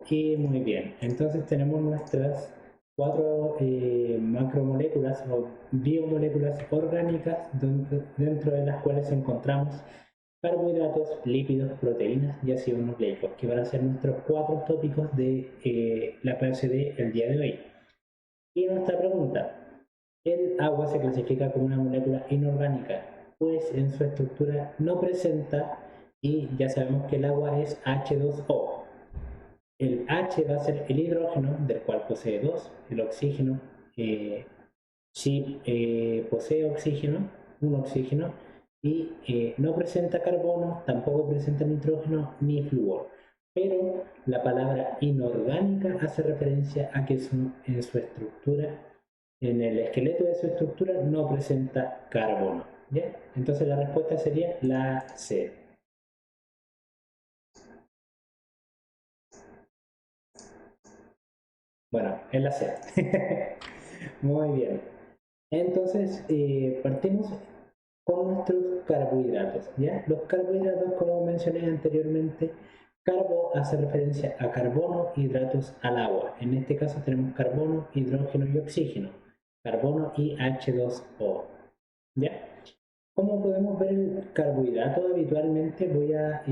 Y muy bien, entonces tenemos nuestras cuatro macromoléculas o biomoléculas orgánicas dentro de las cuales encontramos carbohidratos, lípidos, proteínas y ácidos nucleicos, que van a ser nuestros cuatro tópicos de la clase del día de hoy. Y nuestra pregunta, ¿el agua se clasifica como una molécula inorgánica? Pues en su estructura no presenta, y ya sabemos que el agua es H2O. El H va a ser el hidrógeno, del cual posee dos. El oxígeno sí posee oxígeno, un oxígeno, y no presenta carbono, tampoco presenta nitrógeno ni flúor. Pero la palabra inorgánica hace referencia a que en su estructura, en el esqueleto de su estructura, no presenta carbono. ¿Ya? Entonces la respuesta sería la C. Bueno, es la C. Muy bien. Entonces, partimos con nuestros carbohidratos, ¿ya? Los carbohidratos, como mencioné anteriormente, carbo hace referencia a carbono, hidratos al agua. En este caso tenemos carbono, hidrógeno y oxígeno. Carbono y H2O, ¿ya? Como podemos ver el carbohidrato habitualmente, voy a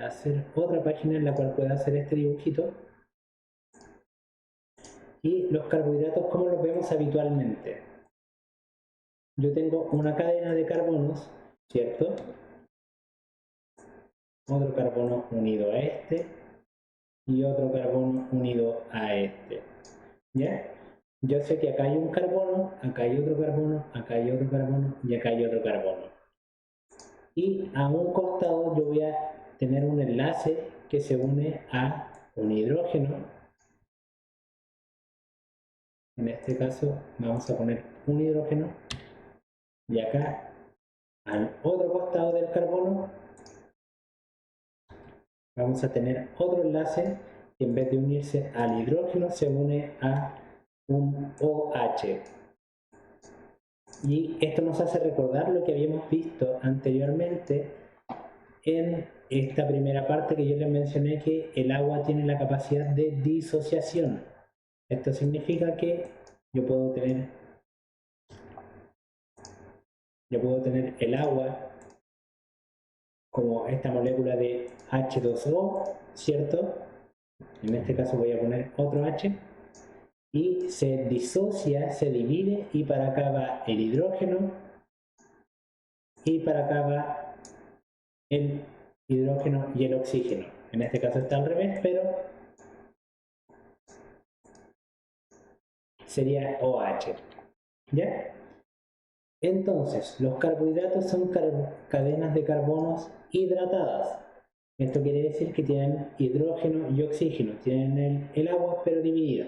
hacer otra página en la cual pueda hacer este dibujito. Y los carbohidratos, ¿cómo los vemos habitualmente? Yo tengo una cadena de carbonos, ¿cierto? Otro carbono unido a este y otro carbono unido a este. ¿Ya? Yo sé que acá hay un carbono, acá hay otro carbono, acá hay otro carbono y acá hay otro carbono. Y a un costado yo voy a tener un enlace que se une a un hidrógeno. En este caso vamos a poner un hidrógeno y acá al otro costado del carbono vamos a tener otro enlace que en vez de unirse al hidrógeno se une a un OH. Y esto nos hace recordar lo que habíamos visto anteriormente en esta primera parte que yo les mencioné, que el agua tiene la capacidad de disociación. Esto significa que yo puedo tener el agua como esta molécula de H2O, ¿cierto? En este caso voy a poner otro H, y se disocia, se divide, y para acá va el hidrógeno y para acá va el hidrógeno y el oxígeno. En este caso está al revés, pero sería OH. ¿Ya? Entonces, los carbohidratos son cadenas de carbonos hidratadas. Esto quiere decir que tienen hidrógeno y oxígeno, tienen el agua pero dividido.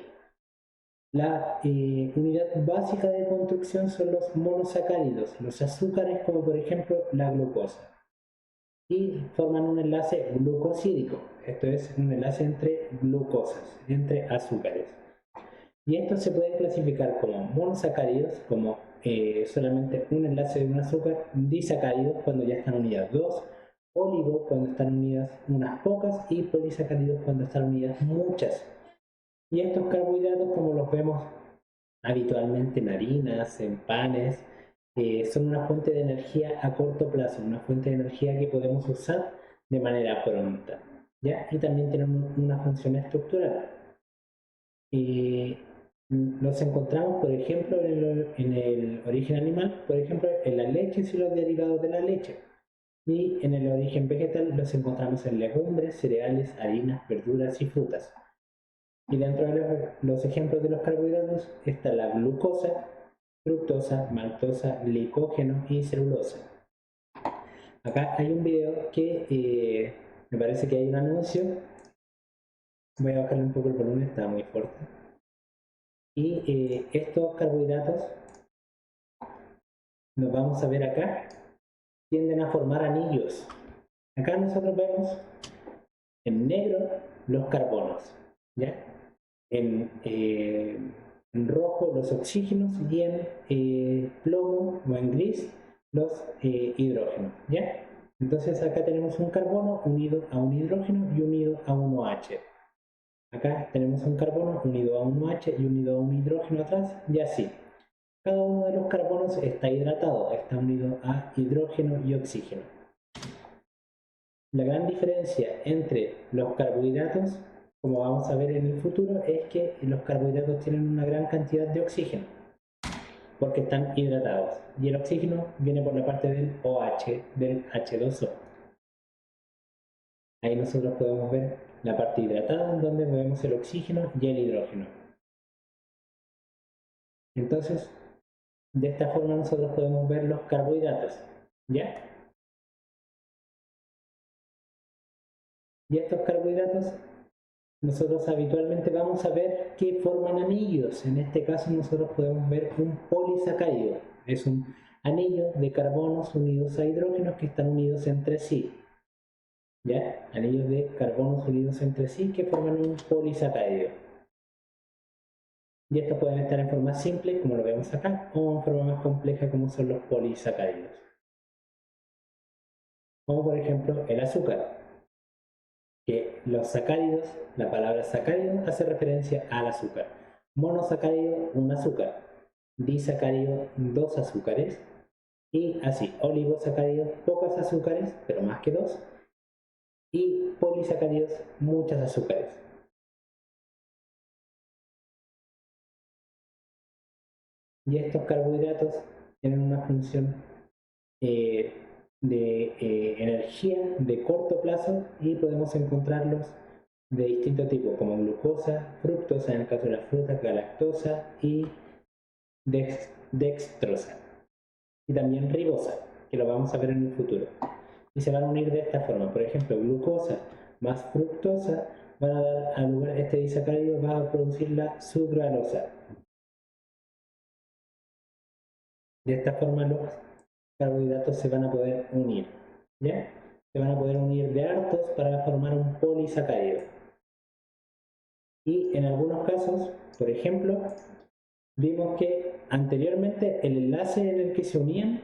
La unidad básica de construcción son los monosacáridos, los azúcares como por ejemplo la glucosa. Y forman un enlace glucosídico, esto es un enlace entre glucosas, entre azúcares. Y estos se pueden clasificar como monosacáridos, como solamente un enlace de un azúcar, disacáridos cuando ya están unidas dos, oligo cuando están unidas unas pocas y polisacáridos cuando están unidas muchas. Y estos carbohidratos, como los vemos habitualmente en harinas, en panes, son una fuente de energía a corto plazo, una fuente de energía que podemos usar de manera pronta, ¿ya? Y también tienen una función estructural. Los encontramos, por ejemplo, en el origen animal, por ejemplo, en las leches y los derivados de la leche. Y en el origen vegetal los encontramos en legumbres, cereales, harinas, verduras y frutas. Y dentro de los ejemplos de los carbohidratos está la glucosa, fructosa, maltosa, glicógeno y celulosa. Acá hay un video que me parece que hay un anuncio. Voy a bajarle un poco el volumen, está muy fuerte. Y estos carbohidratos, nos vamos a ver acá, tienden a formar anillos. Acá nosotros vemos en negro los carbonos, ¿ya? En rojo los oxígenos y en plomo o en gris los hidrógenos, ¿ya? Entonces acá tenemos un carbono unido a un hidrógeno y unido a un OH. Acá tenemos un carbono unido a un OH y unido a un hidrógeno atrás, y así. Cada uno de los carbonos está hidratado, está unido a hidrógeno y oxígeno. La gran diferencia entre los carbohidratos, como vamos a ver en el futuro, es que los carbohidratos tienen una gran cantidad de oxígeno, porque están hidratados, y el oxígeno viene por la parte del OH, del H2O. Ahí nosotros podemos ver la parte hidratada, donde vemos el oxígeno y el hidrógeno. Entonces, de esta forma nosotros podemos ver los carbohidratos, ¿ya? Y estos carbohidratos nosotros habitualmente vamos a ver que forman anillos. En este caso nosotros podemos ver un polisacárido. Es un anillo de carbonos unidos a hidrógenos que están unidos entre sí. ¿Ya? Anillos de carbonos unidos entre sí que forman un polisacárido. Y estos pueden estar en forma simple, como lo vemos acá, o en forma más compleja, como son los polisacáridos. Como por ejemplo el azúcar, que los sacáridos, la palabra sacárido hace referencia al azúcar. Monosacárido, un azúcar. Disacárido, dos azúcares. Y así, oligosacáridos, pocos azúcares, pero más que dos. Y polisacáridos, muchos azúcares. Y estos carbohidratos tienen una función de energía de corto plazo y podemos encontrarlos de distintos tipos, como glucosa, fructosa en el caso de las frutas, galactosa y dextrosa. Y también ribosa, que lo vamos a ver en el futuro. Y se van a unir de esta forma. Por ejemplo, glucosa más fructosa van a dar a lugar, este disacárido va a producir la sucralosa. De esta forma los carbohidratos se van a poder unir, ¿ya? Se van a poder unir de hartos para formar un polisacárido. Y en algunos casos, por ejemplo, vimos que anteriormente el enlace en el que se unían,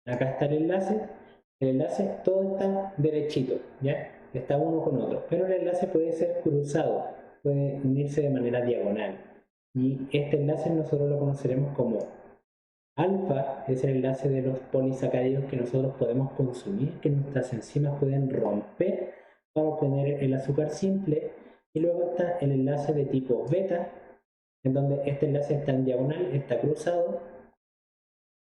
acá está el enlace todo está derechito, ¿ya? Está uno con otro, pero el enlace puede ser cruzado, puede unirse de manera diagonal. Y este enlace nosotros lo conoceremos como alfa, es el enlace de los polisacáridos que nosotros podemos consumir, que nuestras enzimas pueden romper para obtener el azúcar simple. Y luego está el enlace de tipo beta, en donde este enlace está en diagonal, está cruzado,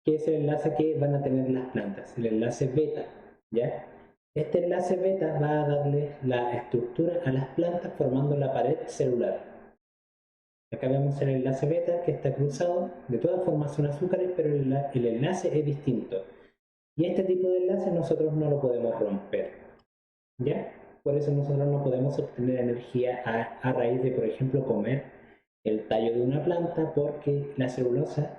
que es el enlace que van a tener las plantas, el enlace beta, ¿ya? Este enlace beta va a darle la estructura a las plantas formando la pared celular. Acá vemos el enlace beta que está cruzado, de todas formas son azúcares, pero el enlace es distinto. Y este tipo de enlace nosotros no lo podemos romper, ¿ya? Por eso nosotros no podemos obtener energía a raíz de, por ejemplo, comer el tallo de una planta, porque la celulosa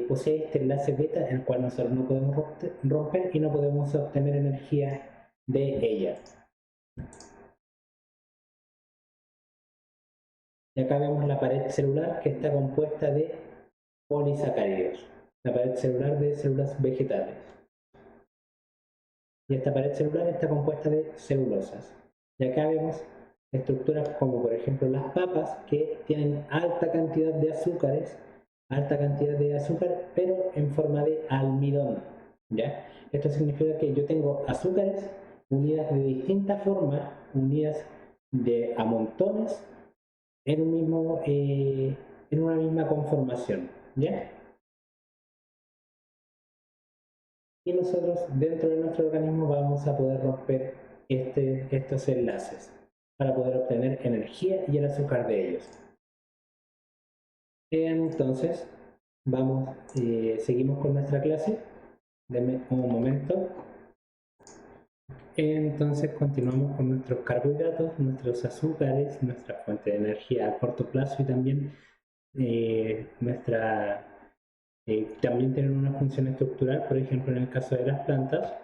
posee este enlace beta, el cual nosotros no podemos romper y no podemos obtener energía de ella. Y acá vemos la pared celular que está compuesta de polisacáridos, la pared celular de células vegetales. Y esta pared celular está compuesta de celulosas. Y acá vemos estructuras como por ejemplo las papas, que tienen alta cantidad de azúcares, pero en forma de almidón, ¿ya? Esto significa que yo tengo azúcares unidas de distinta forma, unidas a montones en en una misma conformación, ¿ya? Y nosotros dentro de nuestro organismo vamos a poder romper estos enlaces para poder obtener energía y el azúcar de ellos. Entonces, seguimos con nuestra clase. Denme un momento. Entonces continuamos con nuestros carbohidratos, nuestros azúcares, nuestra fuente de energía a corto plazo y también también tienen una función estructural, por ejemplo en el caso de las plantas,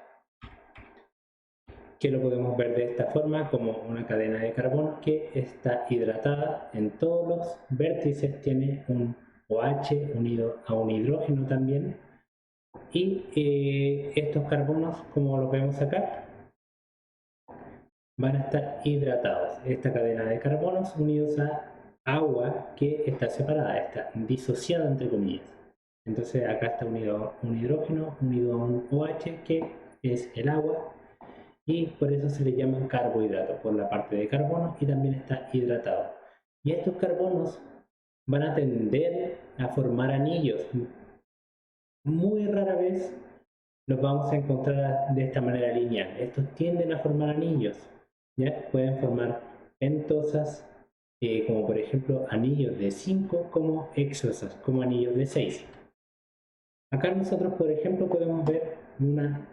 que lo podemos ver de esta forma como una cadena de carbono que está hidratada en todos los vértices, tiene un OH unido a un hidrógeno también, y estos carbonos, como los vemos acá, van a estar hidratados. Esta cadena de carbonos unidos a agua que está separada, está disociada entre comillas. Entonces acá está unido un hidrógeno unido a un OH que es el agua y por eso se le llaman carbohidratos, por la parte de carbono y también está hidratado. Y estos carbonos van a tender a formar anillos. Muy rara vez los vamos a encontrar de esta manera lineal. Estos tienden a formar anillos, ¿ya? Pueden formar pentosas, como por ejemplo anillos de 5, como exosas, como anillos de 6. Acá nosotros, por ejemplo, podemos ver una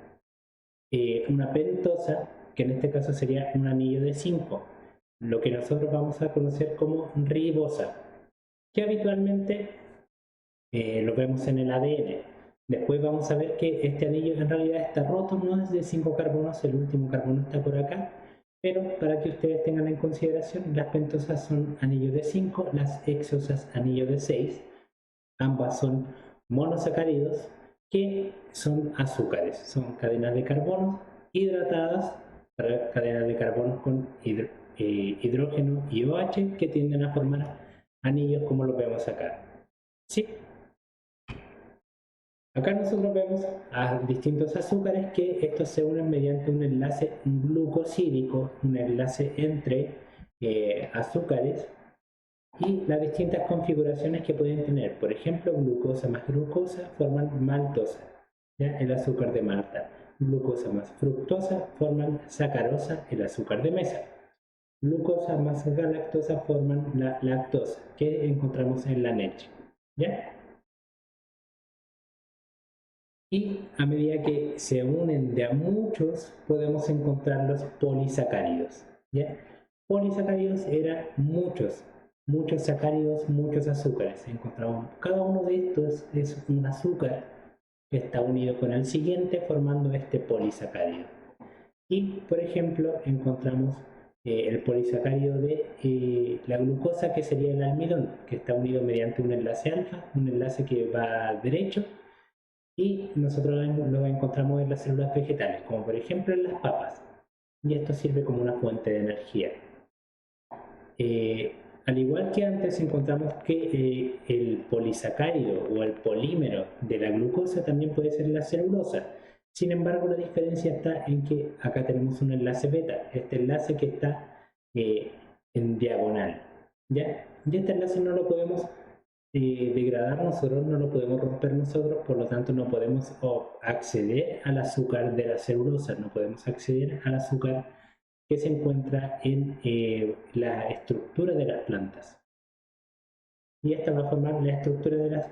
pentosa, que en este caso sería un anillo de 5, lo que nosotros vamos a conocer como ribosa, que habitualmente lo vemos en el ADN. Después vamos a ver que este anillo en realidad está roto, no es de 5 carbonos, el último carbono está por acá, pero para que ustedes tengan en consideración, las pentosas son anillos de 5, las exosas anillos de 6, ambas son monosacáridos que son azúcares, son cadenas de carbonos hidratadas, cadenas de carbonos con hidrógeno y OH que tienden a formar anillos como lo vemos acá. ¿Sí? Acá nosotros vemos a distintos azúcares que estos se unen mediante un enlace glucosídico, un enlace entre azúcares y las distintas configuraciones que pueden tener. Por ejemplo, glucosa más glucosa forman maltosa, ¿ya? El azúcar de Malta. Glucosa más fructosa forman sacarosa, el azúcar de mesa. Glucosa más galactosa forman la lactosa, que encontramos en la leche. ¿Ya? Y a medida que se unen de a muchos, podemos encontrar los polisacáridos. ¿Ya? Polisacáridos eran muchos sacáridos, muchos azúcares. Encontramos cada uno de estos es un azúcar que está unido con el siguiente formando este polisacárido. Y por ejemplo encontramos el polisacárido de la glucosa, que sería el almidón, que está unido mediante un enlace alfa, un enlace que va derecho, y nosotros lo encontramos en las células vegetales, como por ejemplo en las papas, y esto sirve como una fuente de energía. Al igual que antes encontramos que el polisacárido o el polímero de la glucosa también puede ser la celulosa. Sin embargo, la diferencia está en que acá tenemos un enlace beta, este enlace que está en diagonal, ¿ya? Y este enlace no lo podemos degradar nosotros, no lo podemos romper nosotros, por lo tanto no podemos acceder al azúcar de la celulosa, no podemos acceder al azúcar que se encuentra en la estructura de las plantas. Y esta va a formar la estructura de las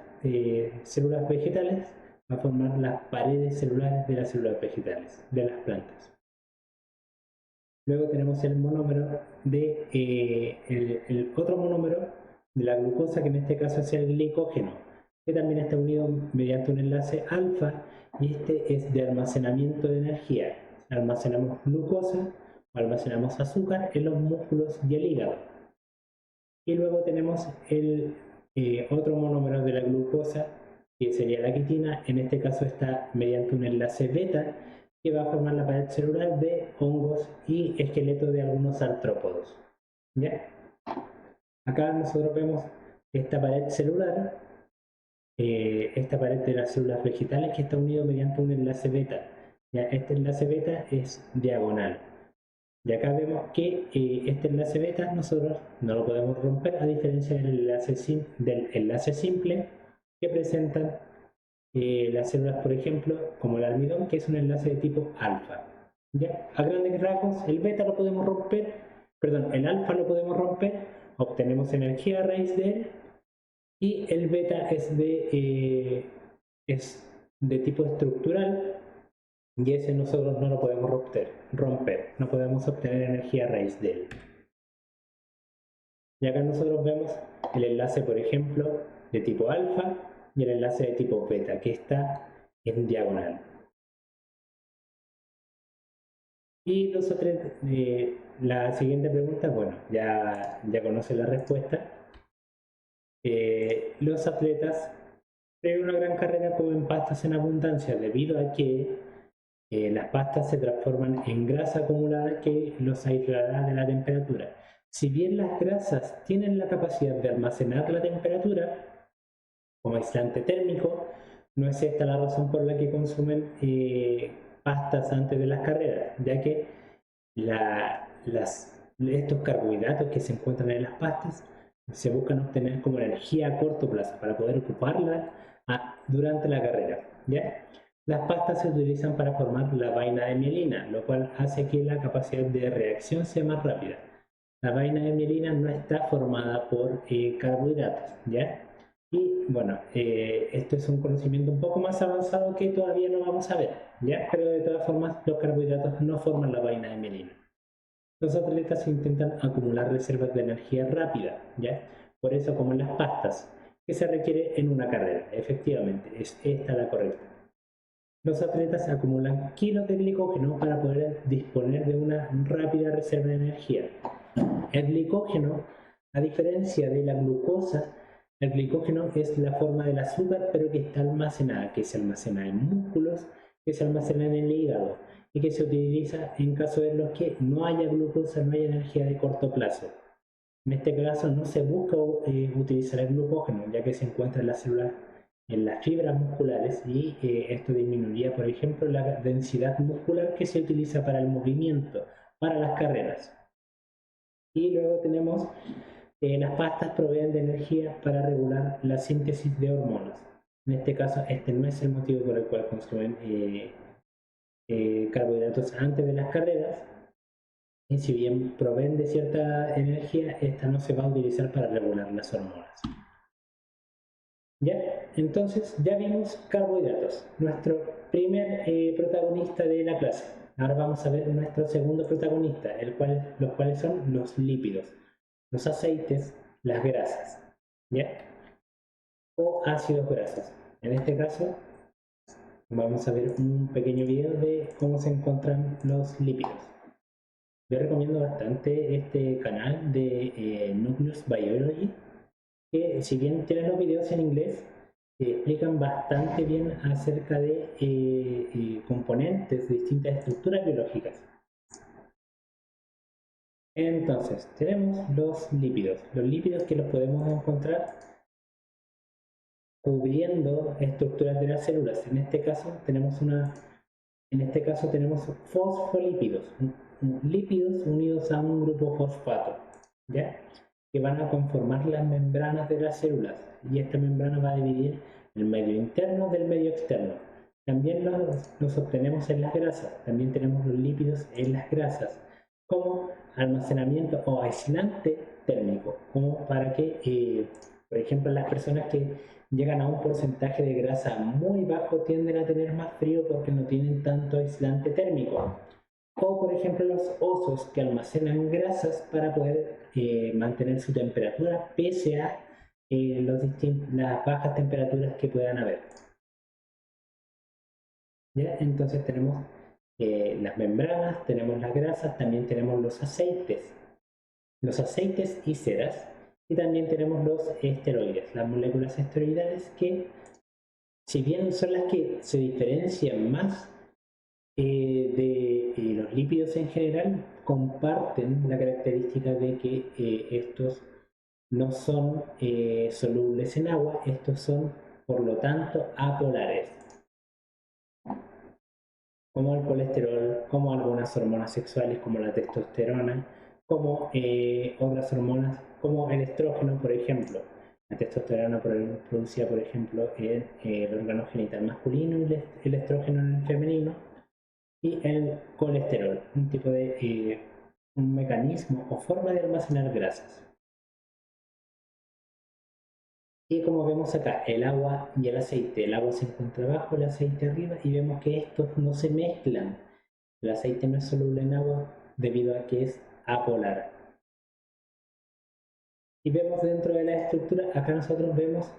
células vegetales, va a formar las paredes celulares de las células vegetales, de las plantas. Luego tenemos el monómero de el otro monómero de la glucosa, que en este caso es el glicógeno, que también está unido mediante un enlace alfa, y este es de almacenamiento de energía. Almacenamos glucosa, almacenamos azúcar en los músculos y el hígado. Y luego tenemos el otro monómero de la glucosa, que sería la quitina. En este caso está mediante un enlace beta, que va a formar la pared celular de hongos y esqueletos de algunos artrópodos. ¿Ya? Acá nosotros vemos esta pared celular, esta pared de las células vegetales, que está unido mediante un enlace beta. ¿Ya? Este enlace beta es diagonal. Y acá vemos que este enlace beta nosotros no lo podemos romper, a diferencia del enlace simple que presentan las células, por ejemplo, como el almidón, que es un enlace de tipo alfa. ¿Ya? A grandes rasgos, el beta lo podemos romper, perdón, el alfa lo podemos romper, obtenemos energía a raíz de él, y el beta es de tipo estructural, y ese nosotros no lo podemos romper, no podemos obtener energía a raíz de él. Y acá nosotros vemos el enlace, por ejemplo, de tipo alfa y el enlace de tipo beta, que está en diagonal. Y la siguiente pregunta, bueno, ya conoce la respuesta. Los atletas tienen una gran carrera comen pastas en abundancia debido a que las pastas se transforman en grasa acumulada que los aislará de la temperatura. Si bien las grasas tienen la capacidad de almacenar la temperatura como aislante térmico, no es esta la razón por la que consumen pastas antes de las carreras, ya que estos carbohidratos que se encuentran en las pastas se buscan obtener como energía a corto plazo para poder ocuparla durante la carrera, ¿ya? Las pastas se utilizan para formar la vaina de mielina, lo cual hace que la capacidad de reacción sea más rápida. La vaina de mielina no está formada por carbohidratos, ¿ya? Y bueno, esto es un conocimiento un poco más avanzado que todavía no vamos a ver, ¿ya? Pero de todas formas, los carbohidratos no forman la vaina de mielina. Los atletas intentan acumular reservas de energía rápida, ¿ya? Por eso como en las pastas, que se requiere en una carrera. Efectivamente, es esta la correcta. Los atletas acumulan kilos de glicógeno para poder disponer de una rápida reserva de energía. El glicógeno, a diferencia de la glucosa, el glicógeno es la forma del azúcar, pero que está almacenada, que se almacena en músculos, que se almacena en el hígado y que se utiliza en casos en los que no haya glucosa, no haya energía de corto plazo. En este caso no se busca utilizar el glucógeno, ya que se encuentra en las células, en las fibras musculares y esto disminuiría, por ejemplo, la densidad muscular que se utiliza para el movimiento, para las carreras. Y luego tenemos las pastas proveen de energía para regular la síntesis de hormonas. En este caso, este no es el motivo por el cual consumen carbohidratos antes de las carreras. Y si bien proveen de cierta energía, esta no se va a utilizar para regular las hormonas. ¿Ya? Entonces, ya vimos carbohidratos, nuestro primer protagonista de la clase. Ahora vamos a ver nuestro segundo protagonista, los cuales son los lípidos, los aceites, las grasas, ¿ya? O ácidos grasos. En este caso, vamos a ver un pequeño video de cómo se encuentran los lípidos. Yo recomiendo bastante este canal de Nucleus Biology, que si bien tienen los videos en inglés, explican bastante bien acerca de componentes de distintas estructuras biológicas. Entonces, tenemos los lípidos que los podemos encontrar cubriendo estructuras de las células. En este caso tenemos fosfolípidos, lípidos unidos a un grupo fosfato, ¿ya? Que van a conformar las membranas de las células y esta membrana va a dividir el medio interno del medio externo. También los obtenemos en las grasas, también tenemos los lípidos en las grasas como almacenamiento o aislante térmico, como para que, por ejemplo, las personas que llegan a un porcentaje de grasa muy bajo tienden a tener más frío porque no tienen tanto aislante térmico. O por ejemplo los osos que almacenan grasas para poder mantener su temperatura pese a las bajas temperaturas que puedan haber. ¿Ya? Entonces tenemos las membranas, tenemos las grasas, también tenemos los aceites y ceras, y también tenemos los esteroides, las moléculas esteroidales que, si bien son las que se diferencian más de los lípidos en general, comparten la característica de que estos no son solubles en agua, estos son, por lo tanto, apolares, como el colesterol, como algunas hormonas sexuales como la testosterona, como otras hormonas como el estrógeno, por ejemplo. La testosterona producida, por ejemplo, en el órgano genital masculino y el estrógeno en el femenino, y el colesterol, un tipo de un mecanismo o forma de almacenar grasas. Y como vemos acá, el agua y el aceite, el agua se encuentra abajo, el aceite arriba, y vemos que estos no se mezclan. El aceite no es soluble en agua debido a que es apolar. Y vemos dentro de la estructura, acá nosotros vemos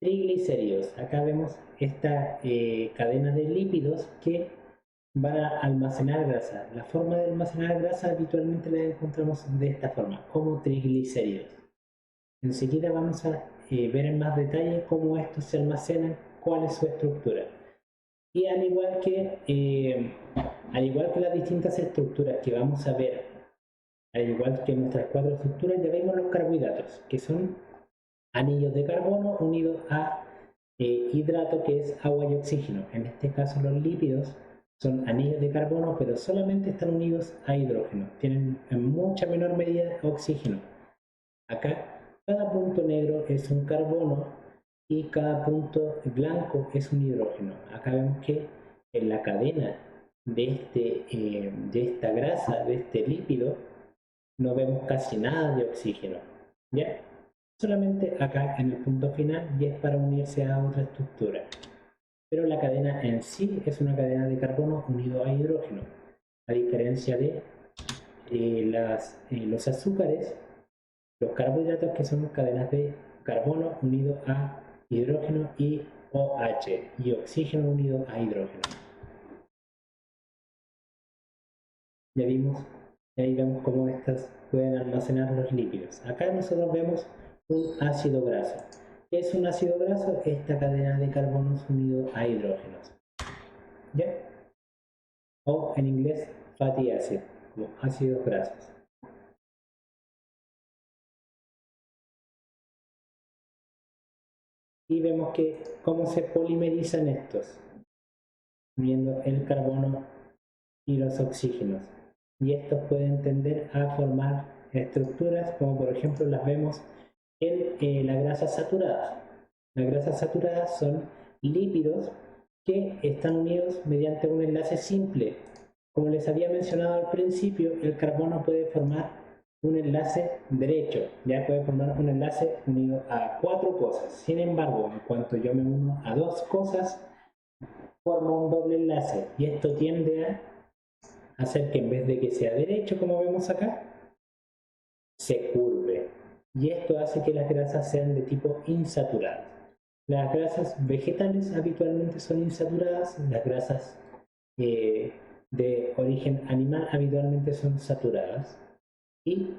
triglicéridos. Acá vemos esta cadena de lípidos que van a almacenar grasa. La forma de almacenar grasa habitualmente la encontramos de esta forma, como triglicéridos. Enseguida vamos a ver en más detalle cómo estos se almacenan, cuál es su estructura. Y al igual que las distintas estructuras que vamos a ver, al igual que nuestras 4 estructuras, ya vemos los carbohidratos, que son anillos de carbono unidos a hidrato, que es agua y oxígeno. En este caso los lípidos son anillos de carbono, pero solamente están unidos a hidrógeno. Tienen en mucha menor medida oxígeno. Acá cada punto negro es un carbono y cada punto blanco es un hidrógeno. Acá vemos que en la cadena de esta grasa, de este lípido, no vemos casi nada de oxígeno. ¿Ya? Solamente acá en el punto final y es para unirse a otra estructura. Pero la cadena en sí es una cadena de carbono unido a hidrógeno. A diferencia de los azúcares, los carbohidratos, que son cadenas de carbono unido a hidrógeno y OH, y oxígeno unido a hidrógeno. Ya vimos, ahí vemos cómo estas pueden almacenar los lípidos. Acá nosotros vemos un ácido graso. ¿Qué es un ácido graso? Esta cadena de carbonos unido a hidrógenos. ¿Ya? O en inglés fatty acid, como ácidos grasos. Y vemos que cómo se polimerizan estos, uniendo el carbono y los oxígenos. Y estos pueden tender a formar estructuras como por ejemplo las vemos en las grasas saturadas. Las grasas saturadas son lípidos que están unidos mediante un enlace simple. Como les había mencionado al principio, el carbono puede formar un enlace derecho, ya puede formar un enlace unido a 4 cosas. Sin embargo, en cuanto yo me uno a 2 cosas, forma un doble enlace y esto tiende a hacer que en vez de que sea derecho, como vemos acá, se curve. Y esto hace que las grasas sean de tipo insaturadas. Las grasas vegetales habitualmente son insaturadas, las grasas de origen animal habitualmente son saturadas y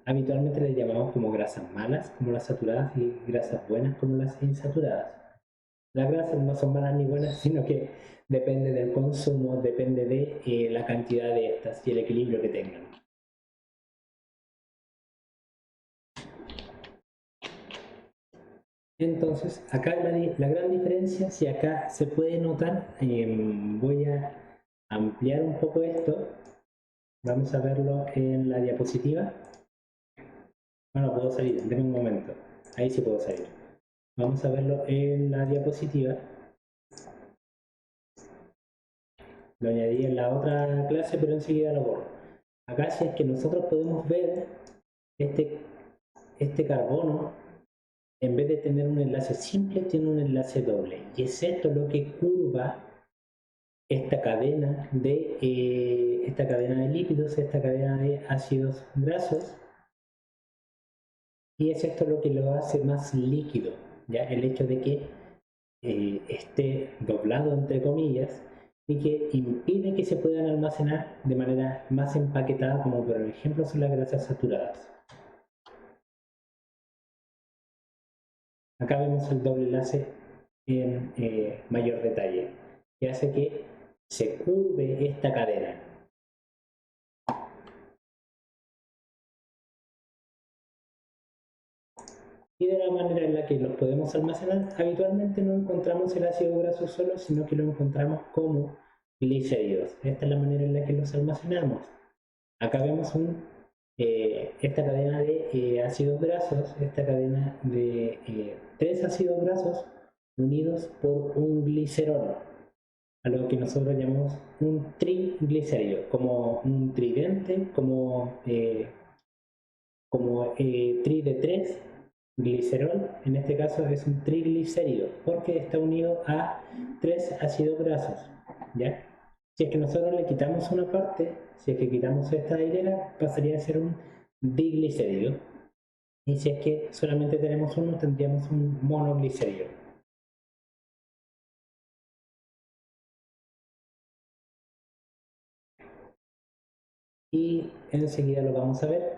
habitualmente les llamamos como grasas malas, como las saturadas, y grasas buenas, como las insaturadas. Las grasas no son malas ni buenas, sino que depende del consumo, depende de la cantidad de estas y el equilibrio que tengan. Entonces, acá la gran diferencia, si acá se puede notar, voy a ampliar un poco esto. Vamos a verlo en la diapositiva. Bueno, puedo salir, denme un momento. Ahí sí puedo salir. Vamos a verlo en la diapositiva. Lo añadí en la otra clase, pero enseguida lo borro. Acá si es que nosotros podemos ver este carbono, en vez de tener un enlace simple, tiene un enlace doble. Y es esto lo que curva esta cadena de lípidos, esta cadena de ácidos grasos, y es esto lo que lo hace más líquido, ¿ya? El hecho de que esté doblado entre comillas y que impide que se puedan almacenar de manera más empaquetada, como por ejemplo son las grasas saturadas. Acá vemos el doble enlace en mayor detalle, que hace que se curve esta cadena. Y de la manera en la que los podemos almacenar, habitualmente no encontramos el ácido graso solo, sino que lo encontramos como glicéridos. Esta es la manera en la que los almacenamos. Acá vemos esta cadena de ácidos grasos, esta cadena de 3 ácidos grasos unidos por un glicerol, a lo que nosotros llamamos un triglicérido, como un tridente, como tri de 3, glicerol, en este caso es un triglicérido, porque está unido a 3 ácidos grasos, ¿ya? Si es que nosotros le quitamos una parte, si es que quitamos esta hilera, pasaría a ser un diglicérido. Y si es que solamente tenemos uno, tendríamos un monoglicérido. Y enseguida lo vamos a ver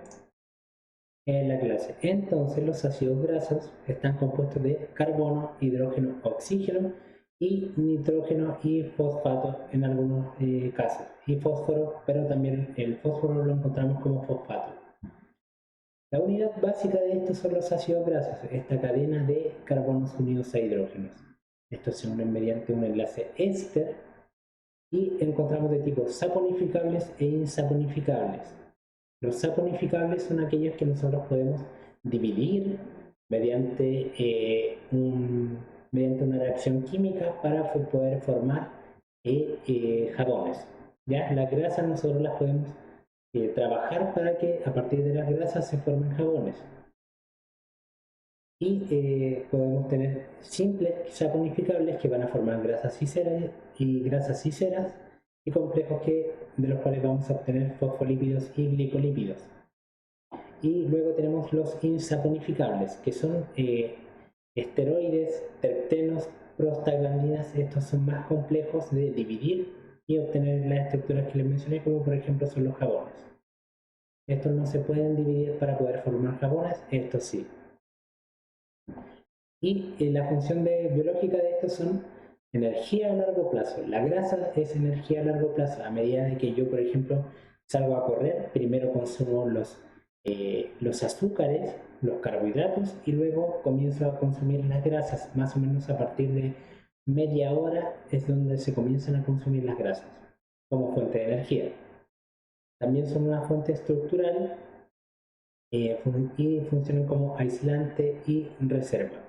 en la clase. Entonces los ácidos grasos están compuestos de carbono, hidrógeno, oxígeno, y nitrógeno y fosfato en algunos casos, y fósforo, pero también el fósforo lo encontramos como fosfato. La unidad básica de estos son los ácidos grasos, esta cadena de carbonos unidos a hidrógenos. Estos se unen mediante un enlace éster y encontramos de tipo saponificables e insaponificables. Los saponificables son aquellos que nosotros podemos dividir mediante, mediante una reacción química para poder formar jabones. ¿Ya? Las grasas nosotros las podemos trabajar para que a partir de las grasas se formen jabones. Y podemos tener simples saponificables que van a formar grasas y ceras y complejos de los cuales vamos a obtener fosfolípidos y glicolípidos. Y luego tenemos los insaponificables, que son esteroides, terpenos, prostaglandinas. Estos son más complejos de dividir y obtener las estructuras que les mencioné, como por ejemplo son los jabones. Estos no se pueden dividir para poder formar jabones, estos sí. Y la función biológica de estos son energía a largo plazo. La grasa es energía a largo plazo. A medida de que yo, por ejemplo, salgo a correr, primero consumo los azúcares, los carbohidratos y luego comienzo a consumir las grasas. Más o menos a partir de media hora es donde se comienzan a consumir las grasas como fuente de energía. También son una fuente estructural y funcionan como aislante y reserva.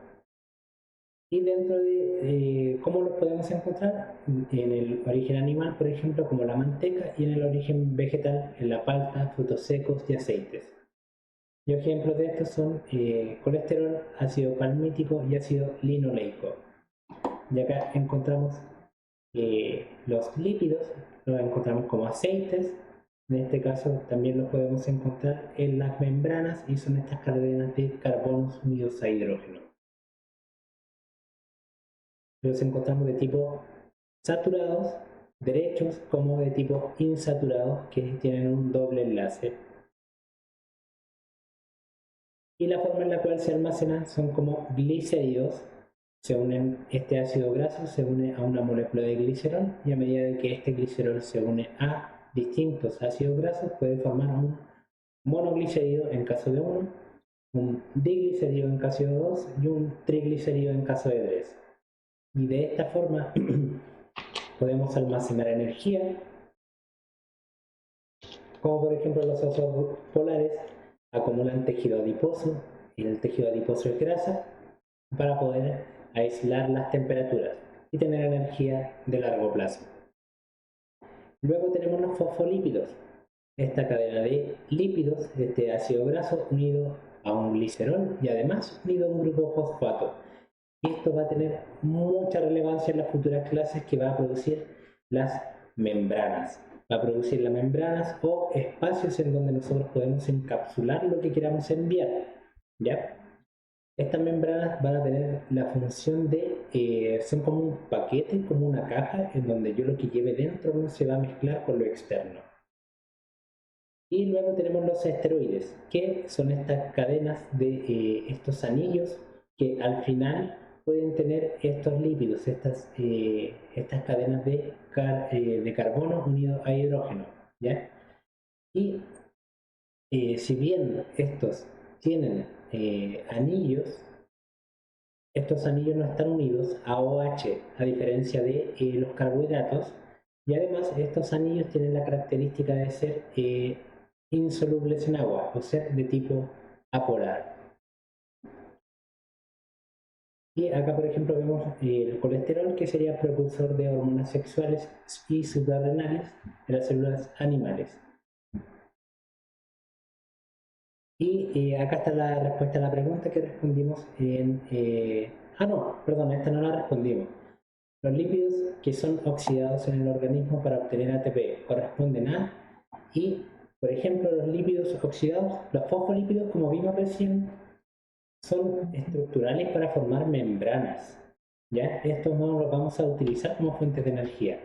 Y dentro de cómo los podemos encontrar en el origen animal, por ejemplo, como la manteca, y en el origen vegetal, en la palta, frutos secos y aceites. Y ejemplos de estos son colesterol, ácido palmítico y ácido linoleico. Y acá encontramos los lípidos, los encontramos como aceites. En este caso también los podemos encontrar en las membranas y son estas cadenas de carbonos unidos a hidrógeno. Los encontramos de tipo saturados, derechos, como de tipo insaturados, que tienen un doble enlace. Y la forma en la cual se almacenan son como glicéridos. Se unen, este ácido graso se une a una molécula de glicerol y a medida de que este glicerol se une a distintos ácidos grasos puede formar un monoglicérido en caso de uno, un diglicérido en caso de dos y un triglicérido en caso de tres. Y de esta forma podemos almacenar energía, como por ejemplo los osos polares acumulan tejido adiposo y el tejido adiposo es grasa para poder aislar las temperaturas y tener energía de largo plazo. Luego tenemos los fosfolípidos, esta cadena de lípidos, este ácido graso unido a un glicerol y además unido a un grupo fosfato. Y esto va a tener mucha relevancia en las futuras clases, que va a producir las membranas. Va a producir las membranas o espacios en donde nosotros podemos encapsular lo que queramos enviar. ¿Ya? Estas membranas van a tener la función de, son como un paquete, como una caja, en donde yo lo que lleve dentro no se va a mezclar con lo externo. Y luego tenemos los esteroides, que son estas cadenas de estos anillos que al final pueden tener estos lípidos, estas cadenas de carbono unido a hidrógeno. ¿Ya? Y si bien estos tienen anillos, estos anillos no están unidos a OH, a diferencia de los carbohidratos, y además estos anillos tienen la característica de ser insolubles en agua, o ser de tipo apolar. Y acá, por ejemplo, vemos el colesterol, que sería precursor de hormonas sexuales y suprarrenales en las células animales. Y acá está la respuesta a la pregunta que respondimos en... no, perdón, esta no la respondimos. Los lípidos que son oxidados en el organismo para obtener ATP corresponden a... Y, por ejemplo, los lípidos oxidados, los fosfolípidos, como vimos recién, son estructurales para formar membranas. ¿Ya? Estos no los vamos a utilizar como fuentes de energía.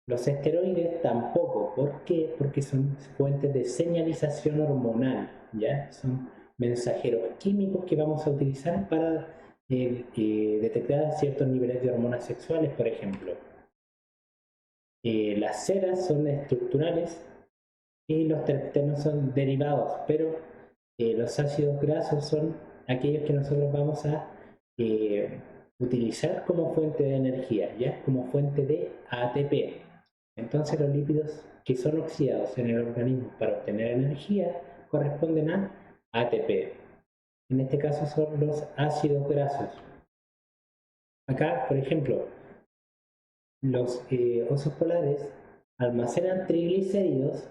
Los esteroides tampoco. ¿Por qué? Porque son fuentes de señalización hormonal, ¿ya? Son mensajeros químicos que vamos a utilizar para detectar ciertos niveles de hormonas sexuales, por ejemplo. Las ceras son estructurales y los terpenos son derivados, pero los ácidos grasos son aquellos que nosotros vamos a utilizar como fuente de energía, ¿ya? Como fuente de ATP. Entonces los lípidos que son oxidados en el organismo para obtener energía corresponden a ATP. En este caso son los ácidos grasos. Acá, por ejemplo, los osos polares almacenan triglicéridos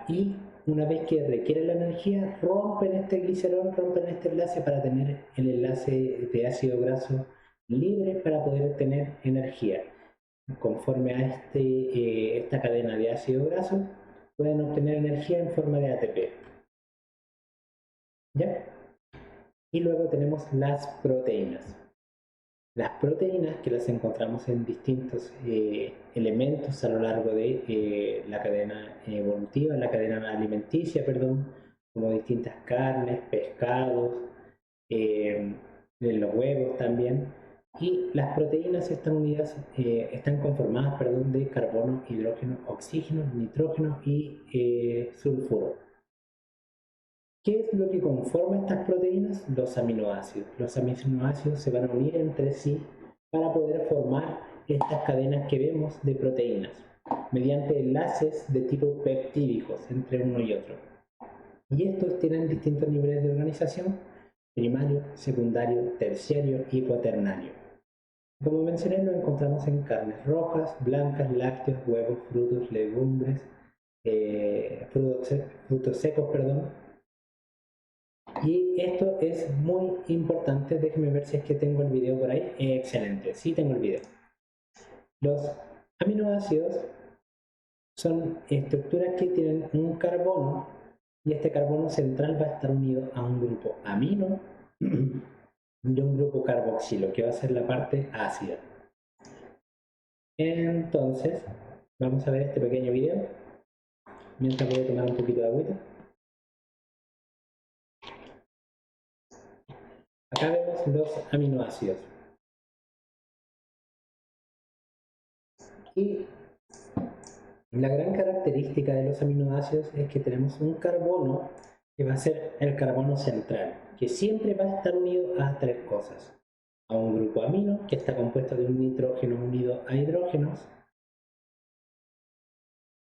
y una vez que requiere la energía, rompen este glicerol, rompen este enlace para tener el enlace de ácido graso libre para poder obtener energía. Conforme a esta cadena de ácido graso, pueden obtener energía en forma de ATP. ¿Ya? Y luego tenemos las proteínas. Las proteínas, que las encontramos en distintos elementos a lo largo de la cadena evolutiva, la cadena alimenticia, perdón, como distintas carnes, pescados, en los huevos también. Y las proteínas están conformadas, perdón, de carbono, hidrógeno, oxígeno, nitrógeno y sulfuro. ¿Qué es lo que conforma estas proteínas? Los aminoácidos. Los aminoácidos se van a unir entre sí para poder formar estas cadenas que vemos de proteínas, mediante enlaces de tipo peptídicos entre uno y otro. Y estos tienen distintos niveles de organización: primario, secundario, terciario y cuaternario. Como mencioné, lo encontramos en carnes rojas, blancas, lácteos, huevos, frutos, legumbres, frutos secos, perdón. Y esto es muy importante. Déjenme ver si es que tengo el video por ahí. Excelente, sí tengo el video. Los aminoácidos son estructuras que tienen un carbono, y este carbono central va a estar unido a un grupo amino y un grupo carboxilo, que va a ser la parte ácida. Entonces, vamos a ver este pequeño video mientras voy a tomar un poquito de agüita. Acá vemos los aminoácidos. Y la gran característica de los aminoácidos es que tenemos un carbono que va a ser el carbono central, que siempre va a estar unido a tres cosas: a un grupo amino, que está compuesto de un nitrógeno unido a hidrógenos;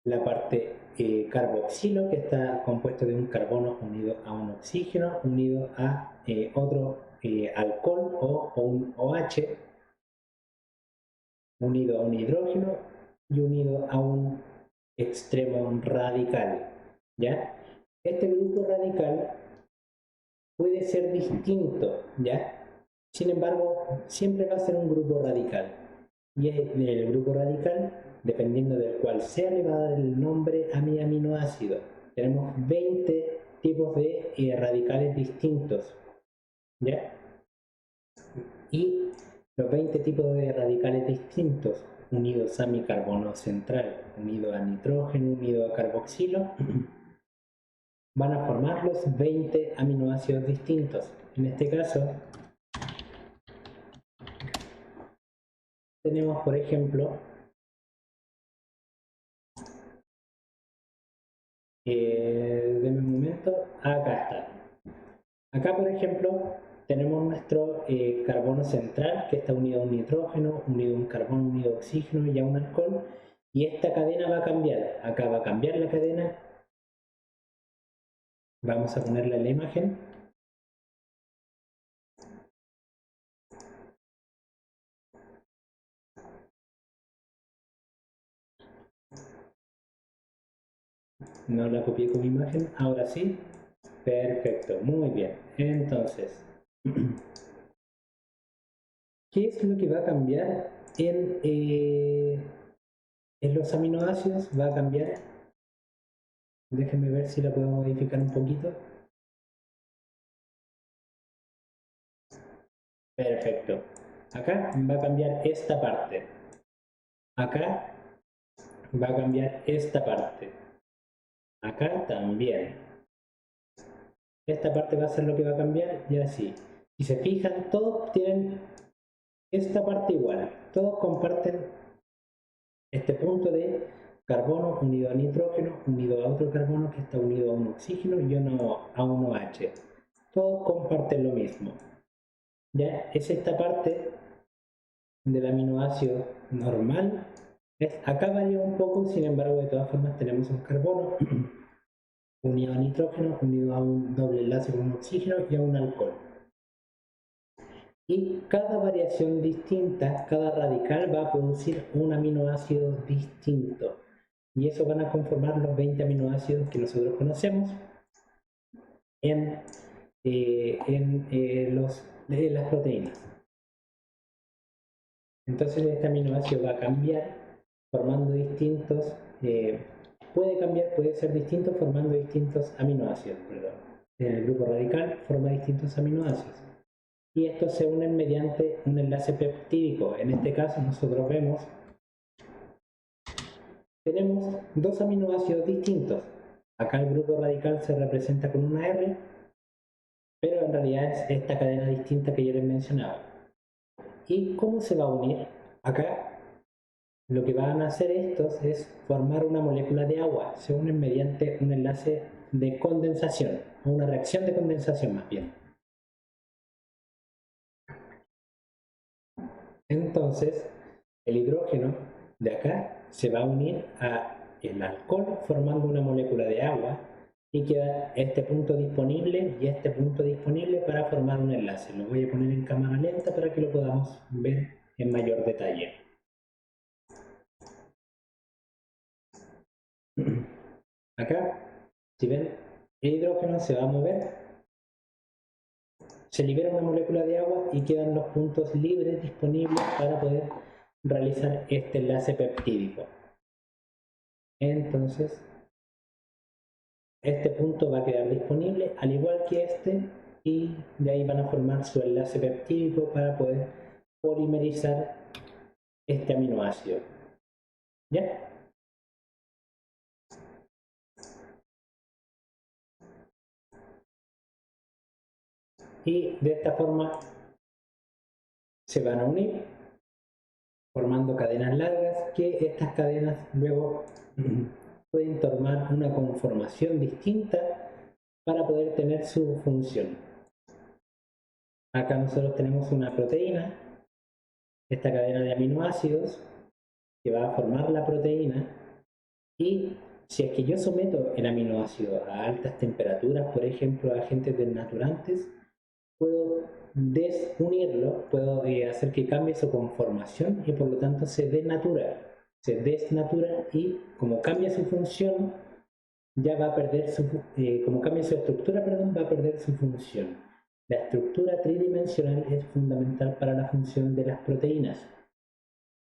la parte carboxilo, que está compuesto de un carbono unido a un oxígeno unido a otro alcohol o un OH, unido a un hidrógeno y unido a un extremo radical. ¿Ya? Este grupo radical puede ser distinto, ¿ya? Sin embargo, siempre va a ser un grupo radical. Y el grupo radical, dependiendo del cual sea, le va a dar el nombre a mi aminoácido. Tenemos 20 tipos de radicales distintos, ¿ya? Y los 20 tipos de radicales distintos, unidos a mi carbono central, unido a nitrógeno, unido a carboxilo, van a formar los 20 aminoácidos distintos. En este caso, tenemos, por ejemplo, denme un momento, acá está. Acá, por ejemplo, tenemos nuestro carbono central, que está unido a un nitrógeno, unido a un carbono, unido a oxígeno y a un alcohol. Y esta cadena va a cambiar. Acá va a cambiar la cadena. Vamos a ponerla en la imagen. No la copié con mi imagen. Ahora sí. Perfecto. Muy bien. Entonces, ¿qué es lo que va a cambiar en los aminoácidos? Va a cambiar. Déjenme ver si la puedo modificar un poquito. Perfecto. Acá va a cambiar esta parte. Acá va a cambiar esta parte. Acá también. Esta parte va a ser lo que va a cambiar y así. Si se fijan, todos tienen esta parte igual, todos comparten este punto de carbono unido a nitrógeno, unido a otro carbono que está unido a un oxígeno y a un OH. Todos comparten lo mismo. ¿Ya? Es esta parte del aminoácido normal. Acá varía un poco, sin embargo, de todas formas tenemos un carbono unido a nitrógeno, unido a un doble enlace con un oxígeno y a un alcohol. Y cada variación distinta, cada radical va a producir un aminoácido distinto. Y eso van a conformar los 20 aminoácidos que nosotros conocemos en las proteínas. Entonces este aminoácido va a cambiar formando distintos, puede ser distinto formando distintos aminoácidos, perdón. En el grupo radical forma distintos aminoácidos. Y estos se unen mediante un enlace peptídico. En este caso nosotros tenemos dos aminoácidos distintos. Acá el grupo radical se representa con una R, pero en realidad es esta cadena distinta que yo les mencionaba. ¿Y cómo se va a unir? Acá lo que van a hacer estos es formar una molécula de agua. Se unen mediante un enlace de condensación, o una reacción de condensación más bien. Entonces, el hidrógeno de acá se va a unir al alcohol formando una molécula de agua y queda este punto disponible y este punto disponible para formar un enlace. Lo voy a poner en cámara lenta para que lo podamos ver en mayor detalle. Acá, si ven, el hidrógeno se va a mover, se libera una molécula de agua y quedan los puntos libres disponibles para poder realizar este enlace peptídico. Entonces, este punto va a quedar disponible al igual que este y de ahí van a formar su enlace peptídico para poder polimerizar este aminoácido. ¿Ya? Y de esta forma se van a unir formando cadenas largas que estas cadenas luego pueden tomar una conformación distinta para poder tener su función. Acá nosotros tenemos una proteína, esta cadena de aminoácidos que va a formar la proteína, y si es que yo someto el aminoácido a altas temperaturas, por ejemplo a agentes desnaturantes, puedo desunirlo, puedo hacer que cambie su conformación y por lo tanto se desnatura y como cambia su función, ya va a perder como cambia su estructura, perdón, va a perder su función. La estructura tridimensional es fundamental para la función de las proteínas.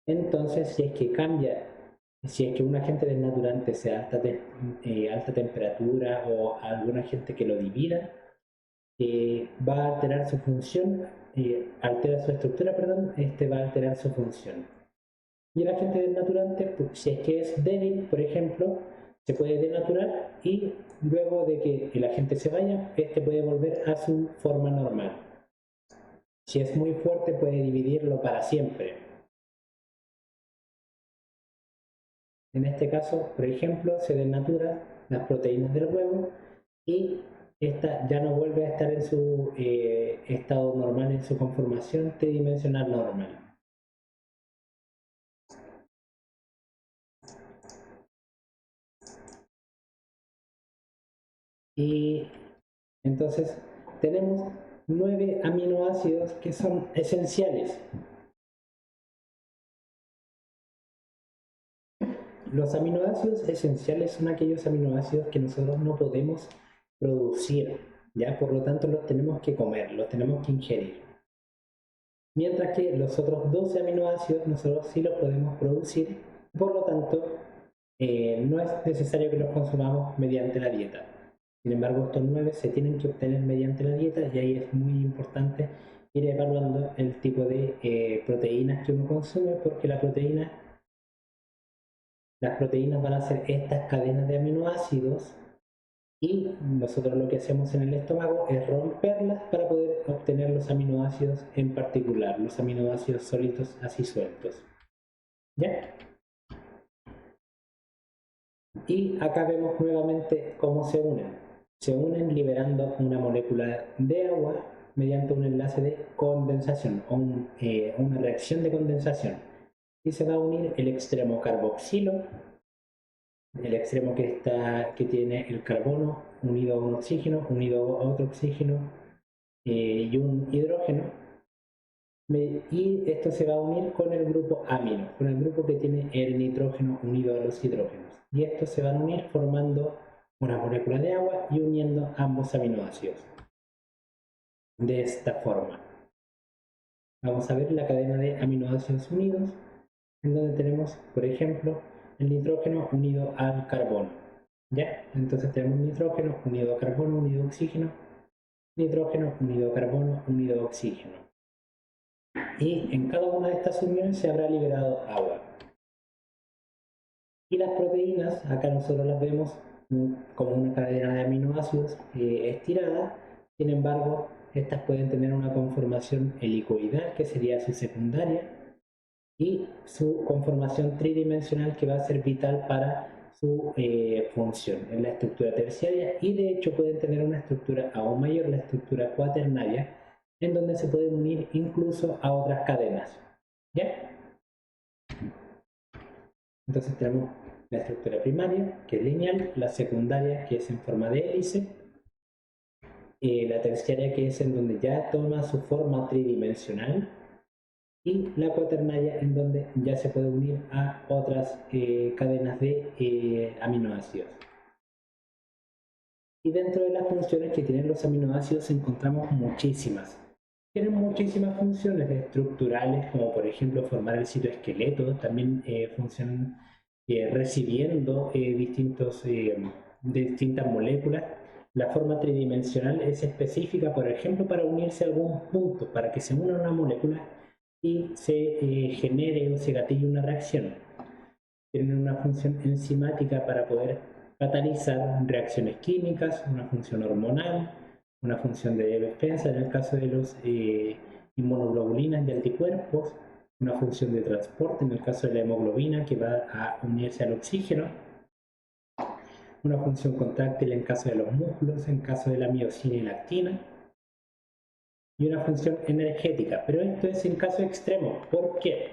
Entonces, si es que un agente desnaturante sea alta temperatura o algún agente que lo divida, va a alterar su función, altera su estructura, perdón, va a alterar su función. Y el agente desnaturante, pues, si es que es débil, por ejemplo, se puede denaturar y luego de que el agente se vaya, puede volver a su forma normal. Si es muy fuerte, puede dividirlo para siempre. En este caso, por ejemplo, se denaturan las proteínas del huevo y esta ya no vuelve a estar en su estado normal, en su conformación tridimensional normal. Y entonces tenemos 9 aminoácidos que son esenciales. Los aminoácidos esenciales son aquellos aminoácidos que nosotros no podemos producir, ¿ya? Por lo tanto los tenemos que comer, los tenemos que ingerir. Mientras que los otros 12 aminoácidos nosotros sí los podemos producir, por lo tanto no es necesario que los consumamos mediante la dieta. Sin embargo, estos 9 se tienen que obtener mediante la dieta y ahí es muy importante ir evaluando el tipo de proteínas que uno consume, porque las proteínas van a ser estas cadenas de aminoácidos Y nosotros lo que hacemos en el estómago es romperlas para poder obtener los aminoácidos en particular, los aminoácidos sólidos así sueltos. ¿Ya? Y acá vemos nuevamente cómo se unen. Se unen liberando una molécula de agua mediante un enlace de condensación o una reacción de condensación. Y se va a unir el extremo carboxilo, el extremo que tiene el carbono unido a un oxígeno, unido a otro oxígeno y un hidrógeno. Y esto se va a unir con el grupo amino, con el grupo que tiene el nitrógeno unido a los hidrógenos. Y estos se van a unir formando una molécula de agua y uniendo ambos aminoácidos. De esta forma. Vamos a ver la cadena de aminoácidos unidos, en donde tenemos, por ejemplo, el nitrógeno unido al carbono. ¿Ya? Entonces tenemos nitrógeno unido a carbono unido a oxígeno, nitrógeno unido a carbono unido a oxígeno. Y en cada una de estas uniones se habrá liberado agua. Y las proteínas, acá nosotros las vemos como una cadena de aminoácidos estirada, sin embargo, estas pueden tener una conformación helicoidal, que sería su secundaria, y su conformación tridimensional, que va a ser vital para su función en la estructura terciaria, y de hecho pueden tener una estructura aún mayor, la estructura cuaternaria, en donde se pueden unir incluso a otras cadenas. ¿Ya? Entonces tenemos la estructura primaria, que es lineal, la secundaria, que es en forma de hélice, la terciaria, que es en donde ya toma su forma tridimensional, y la cuaternaria, en donde ya se puede unir a otras cadenas de aminoácidos. Y dentro de las funciones que tienen los aminoácidos encontramos muchísimas. Tienen muchísimas funciones estructurales, como por ejemplo formar el citoesqueleto, también funcionan recibiendo distintas moléculas. La forma tridimensional es específica, por ejemplo, para unirse a algún punto, para que se una una molécula y se genere o se gatille una reacción. Tienen una función enzimática para poder catalizar reacciones químicas, una función hormonal, una función de defensa en el caso de los inmunoglobulinas y anticuerpos, una función de transporte en el caso de la hemoglobina, que va a unirse al oxígeno, una función contráctil en caso de los músculos, en caso de la miocina y lactina, y una función energética. Pero esto es en caso extremo. ¿Por qué?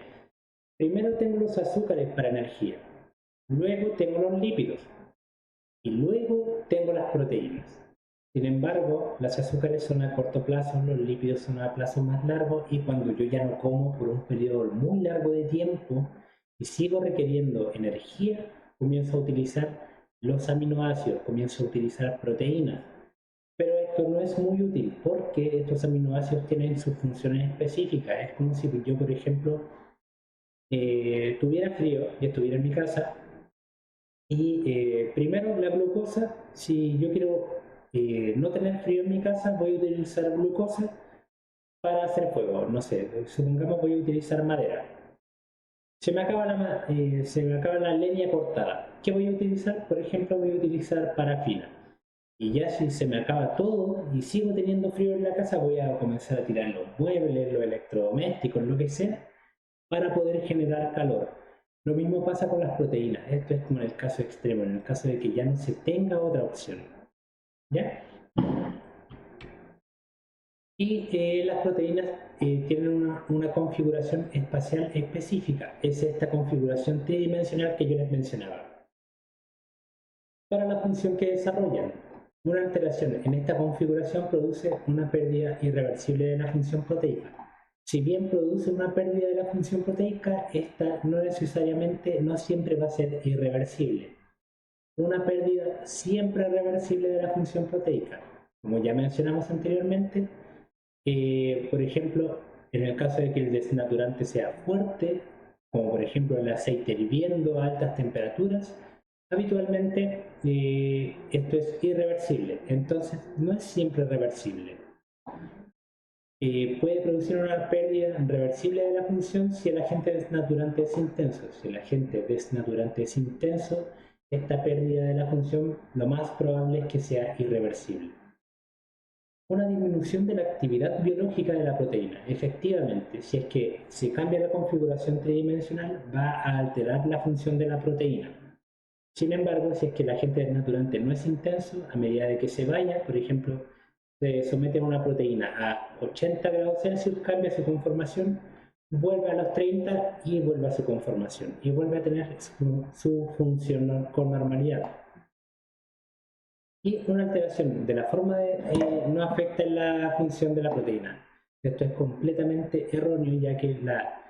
Primero tengo los azúcares para energía, luego tengo los lípidos y luego tengo las proteínas. Sin embargo, los azúcares son a corto plazo, los lípidos son a plazo más largo, y cuando yo ya no como por un periodo muy largo de tiempo y sigo requiriendo energía, comienzo a utilizar los aminoácidos, comienzo a utilizar proteínas. Pero esto no es muy útil porque estos aminoácidos tienen sus funciones específicas. Es como si yo, por ejemplo, tuviera frío y estuviera en mi casa, y primero la glucosa, si yo quiero no tener frío en mi casa, voy a utilizar glucosa para hacer fuego. No sé, supongamos voy a utilizar madera. Se me acaba la leña cortada. ¿Qué voy a utilizar? Por ejemplo, voy a utilizar parafina. Y ya si se me acaba todo y sigo teniendo frío en la casa, voy a comenzar a tirar los muebles, los electrodomésticos, lo que sea, para poder generar calor. Lo mismo pasa con las proteínas. Esto es como en el caso extremo, en el caso de que ya no se tenga otra opción. ¿Ya? Y las proteínas tienen una configuración espacial específica. Es esta configuración tridimensional que yo les mencionaba. Para la función que desarrollan, una alteración en esta configuración produce una pérdida irreversible de la función proteica. Si bien produce una pérdida de la función proteica, esta no necesariamente, no siempre va a ser irreversible. Una pérdida siempre reversible de la función proteica. Como ya mencionamos anteriormente, por ejemplo, en el caso de que el desnaturante sea fuerte, como por ejemplo el aceite hirviendo a altas temperaturas, habitualmente esto es irreversible, entonces no es siempre reversible. Puede producir una pérdida reversible de la función si el agente desnaturante es intenso. Si el agente desnaturante es intenso, esta pérdida de la función lo más probable es que sea irreversible. Una disminución de la actividad biológica de la proteína. Efectivamente, si es que se cambia la configuración tridimensional, va a alterar la función de la proteína. Sin embargo, si es que el agente desnaturante no es intenso, a medida de que se vaya, por ejemplo, se somete a una proteína a 80 grados Celsius, cambia su conformación, vuelve a los 30 y vuelve a su conformación y vuelve a tener su función con normalidad. Y una alteración de la forma no afecta en la función de la proteína. Esto es completamente erróneo, ya que la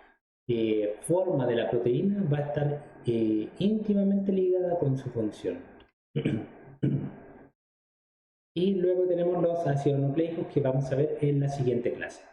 forma de la proteína va a estar íntimamente ligada con su función. Y luego tenemos los ácidos nucleicos que vamos a ver en la siguiente clase.